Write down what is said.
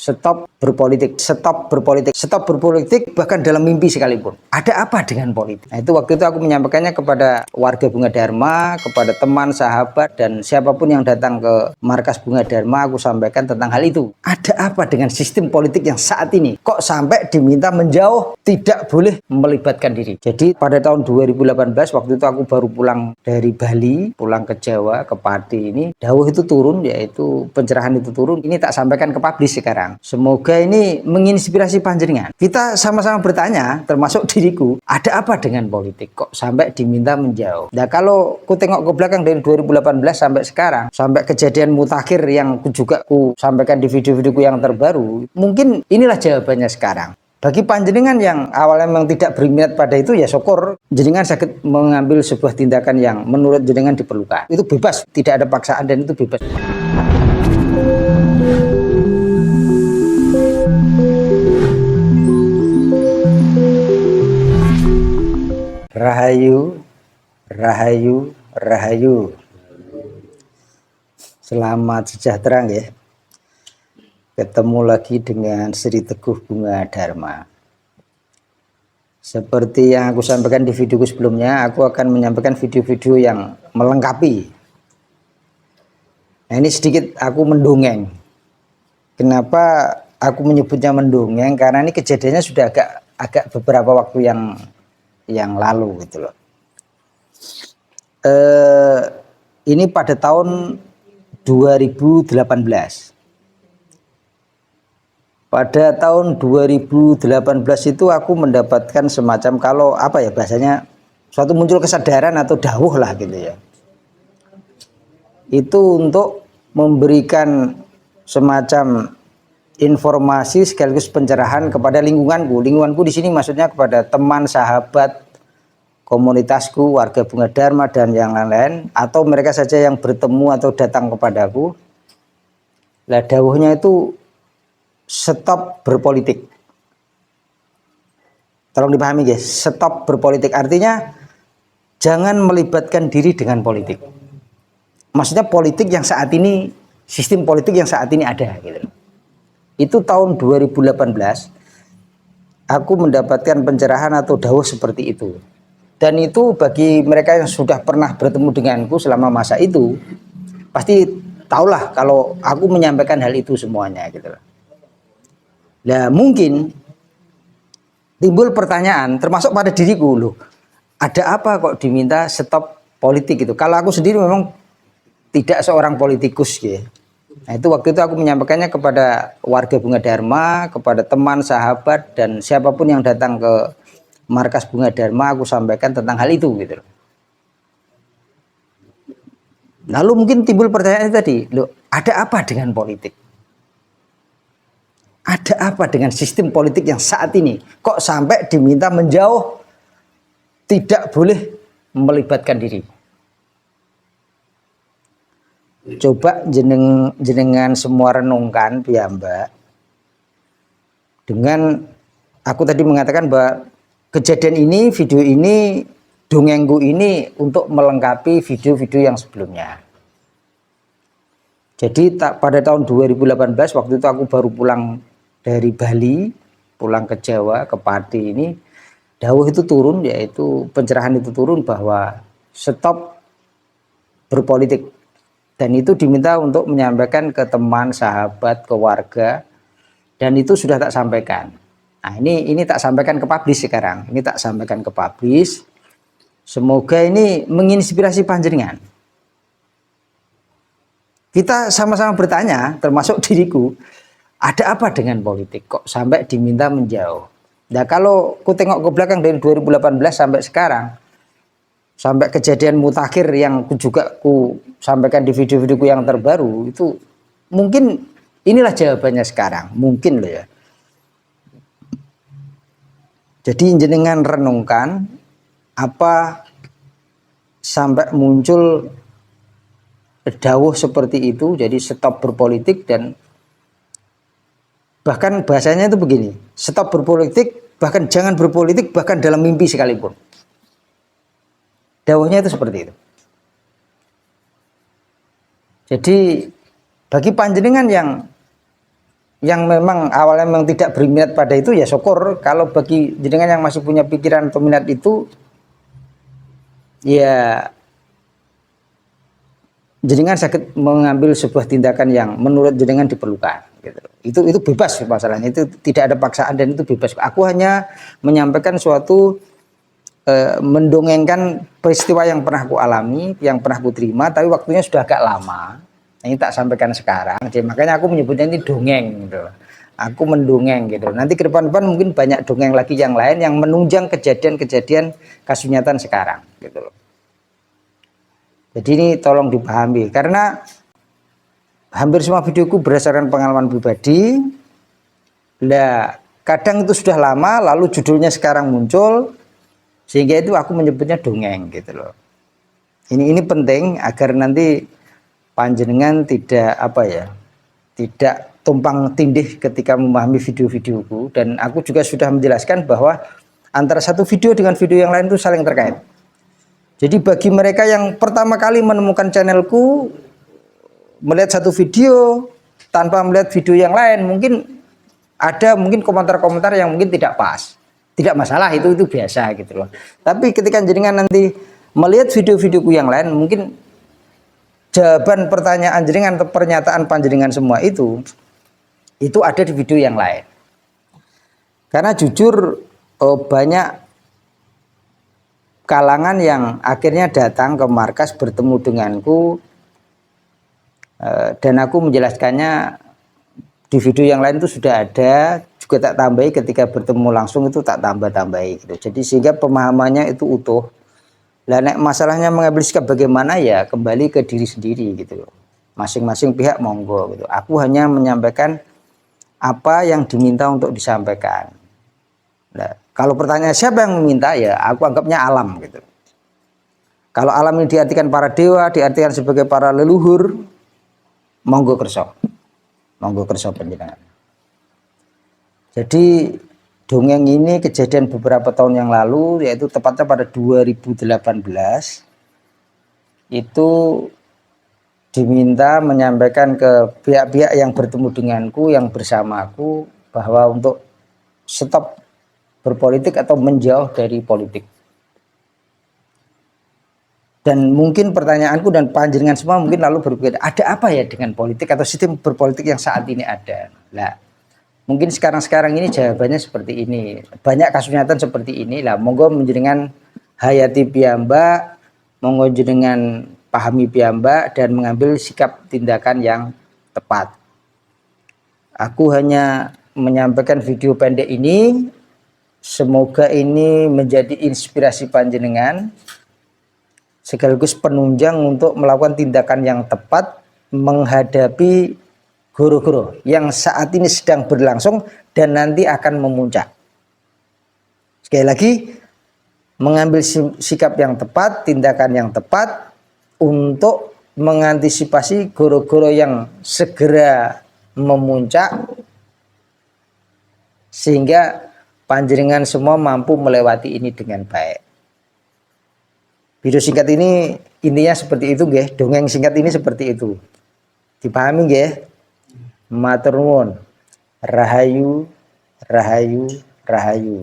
stop berpolitik, stop berpolitik, stop berpolitik bahkan dalam mimpi sekalipun. Ada apa dengan politik? Nah, itu waktu itu aku menyampaikannya kepada warga Bunga Dharma, kepada teman, sahabat, dan siapapun yang datang ke markas Bunga Dharma, aku sampaikan tentang hal itu. Ada apa dengan sistem politik yang saat ini? Kok sampai diminta menjauh, tidak boleh melibatkan diri? Jadi pada tahun 2018, waktu itu aku baru pulang dari Bali, pulang ke Jawa, ke Pati ini, dawuh itu turun, yaitu pencerahan itu turun. Ini tak sampaikan ke publis sekarang. Semoga ini menginspirasi panjenengan. Kita sama-sama bertanya, termasuk diriku, ada apa dengan politik? Kok sampai diminta menjauh? Nah, kalau ku tengok ke belakang dari 2018 sampai sekarang, sampai kejadian mutakhir yang juga ku sampaikan di video-videoku yang terbaru, mungkin inilah jawabannya sekarang. Bagi panjenengan yang awalnya memang tidak berminat pada itu, ya syukur jenengan sakit mengambil sebuah tindakan yang menurut jenengan diperlukan. Itu bebas, tidak ada paksaan dan itu bebas. Rahayu, rahayu, rahayu. Selamat sejahtera ya. Ketemu lagi dengan Sri Teguh Bunga Dharma. Seperti yang aku sampaikan di videoku sebelumnya, aku akan menyampaikan video-video yang melengkapi. Nah, ini sedikit aku mendongeng. Kenapa aku menyebutnya mendongeng? Karena ini kejadiannya sudah agak beberapa waktu yang lalu gitu loh. Ini pada tahun 2018. Pada tahun 2018 itu aku mendapatkan semacam, kalau apa ya bahasanya, suatu muncul kesadaran atau dawuh lah gitu ya. Itu untuk memberikan semacam informasi sekaligus pencerahan kepada lingkunganku. Lingkunganku di sini maksudnya kepada teman, sahabat, komunitasku, warga Bunga Dharma dan yang lain-lain, atau mereka saja yang bertemu atau datang kepadaku. Lah dawuhnya itu stop berpolitik. Tolong dipahami guys, stop berpolitik artinya jangan melibatkan diri dengan politik. Maksudnya politik yang saat ini, sistem politik yang saat ini ada gitu. Itu tahun 2018 aku mendapatkan pencerahan atau dawuh seperti itu. Dan itu bagi mereka yang sudah pernah bertemu denganku selama masa itu, pasti tahulah kalau aku menyampaikan hal itu semuanya gitu. Nah, mungkin timbul pertanyaan termasuk pada diriku, loh, ada apa kok diminta stop politik itu? Kalau aku sendiri memang tidak seorang politikus ya. Nah, itu waktu itu aku menyampaikannya kepada warga Bunga Dharma, kepada teman, sahabat, dan siapapun yang datang ke markas Bunga Dharma, aku sampaikan tentang hal itu gitu. Lalu mungkin timbul pertanyaan tadi, loh, ada apa dengan politik? Ada apa dengan sistem politik yang saat ini? Kok sampai diminta menjauh, tidak boleh melibatkan diri? Coba jenengan semua renungkan piyambak. Dengan aku tadi mengatakan bahwa kejadian ini, video ini, dongengku ini untuk melengkapi video-video yang sebelumnya. Jadi pada tahun 2018 waktu itu aku baru pulang dari Bali, pulang ke Jawa, ke Pati ini, dawuh itu turun, yaitu pencerahan itu turun bahwa stop berpolitik. Dan itu diminta untuk menyampaikan ke teman, sahabat, ke warga, dan itu sudah tak sampaikan. Nah, ini tak sampaikan ke publis sekarang. Ini tak sampaikan ke publis. Semoga ini menginspirasi panjenengan. Kita sama-sama bertanya, termasuk diriku, ada apa dengan politik? Kok sampai diminta menjauh? Nah, kalau ku tengok ke belakang dari 2018 sampai sekarang, sampai kejadian mutakhir yang juga ku sampaikan di video-videoku yang terbaru, itu mungkin inilah jawabannya sekarang. Mungkin loh ya. Jadi jenengan renungkan apa sampai muncul dawuh seperti itu, jadi stop berpolitik, dan bahkan bahasanya itu begini, stop berpolitik, bahkan jangan berpolitik, bahkan dalam mimpi sekalipun. Dawuhnya itu seperti itu. Jadi bagi panjenengan yang yang memang awalnya memang tidak berminat pada itu, ya syukur. Kalau bagi jenengan yang masih punya pikiran atau minat itu, ya jenengan sakit mengambil sebuah tindakan yang menurut jenengan diperlukan gitu. Itu bebas masalahnya, itu tidak ada paksaan dan itu bebas. Aku hanya menyampaikan suatu mendongengkan peristiwa yang pernah aku alami, yang pernah aku terima, tapi waktunya sudah agak lama. Ini tak sampaikan sekarang. Jadi makanya aku menyebutnya ini dongeng gitu. Aku mendongeng gitu. Nanti ke depan-depan mungkin banyak dongeng lagi yang lain yang menunjang kejadian-kejadian kasunyatan sekarang gitu loh. Jadi ini tolong dipahami, karena hampir semua videoku berdasarkan pengalaman pribadi. Nah, kadang itu sudah lama lalu judulnya sekarang muncul, sehingga itu aku menyebutnya dongeng gitu loh. Ini penting agar nanti panjenengan tidak tidak tumpang tindih ketika memahami video-videoku. Dan aku juga sudah menjelaskan bahwa antara satu video dengan video yang lain itu saling terkait. Jadi bagi mereka yang pertama kali menemukan channelku, melihat satu video tanpa melihat video yang lain, mungkin ada komentar-komentar yang mungkin tidak pas. Tidak masalah, itu biasa gitu loh. Tapi ketika jenengan nanti melihat video-videoku yang lain, mungkin jawaban pertanyaan jenengan atau pernyataan panjenengan semua itu ada di video yang lain. Karena jujur banyak kalangan yang akhirnya datang ke markas bertemu denganku, dan aku menjelaskannya di video yang lain itu sudah ada, juga tak tambahi ketika bertemu langsung itu tak tambah-tambahi gitu. Jadi sehingga pemahamannya itu utuh. Lah nek masalahnya mengambil sikap bagaimana, ya kembali ke diri sendiri gitu loh. Masing-masing pihak monggo gitu. Aku hanya menyampaikan apa yang diminta untuk disampaikan. Nah, kalau pertanyaan siapa yang meminta, ya aku anggapnya alam gitu. Kalau alam ini diartikan para dewa, diartikan sebagai para leluhur, monggo kerso. Monggo kerso panjenengan. Jadi dongeng ini kejadian beberapa tahun yang lalu, yaitu tepatnya pada 2018. Itu diminta menyampaikan ke pihak-pihak yang bertemu denganku, yang bersamaku, bahwa untuk stop berpolitik atau menjauh dari politik. Dan mungkin pertanyaanku dan panjenengan semua mungkin lalu berpikir, ada apa ya dengan politik atau sistem berpolitik yang saat ini ada? Nah, mungkin sekarang ini jawabannya seperti ini. Banyak kasus nyata seperti ini lah. Monggo menjenengan hayati piyambak, monggo jenengan pahami piyambak dan mengambil sikap tindakan yang tepat. Aku hanya menyampaikan video pendek ini. Semoga ini menjadi inspirasi panjenengan, sekaligus penunjang untuk melakukan tindakan yang tepat menghadapi goro-goro yang saat ini sedang berlangsung dan nanti akan memuncak. Sekali lagi, mengambil sikap yang tepat, tindakan yang tepat untuk mengantisipasi goro-goro yang segera memuncak, sehingga panjenengan semua mampu melewati ini dengan baik. Video singkat ini intinya seperti itu nggih, dongeng singkat ini seperti itu. Dipahami nggih? Matur nuwun. Rahayu, rahayu, rahayu.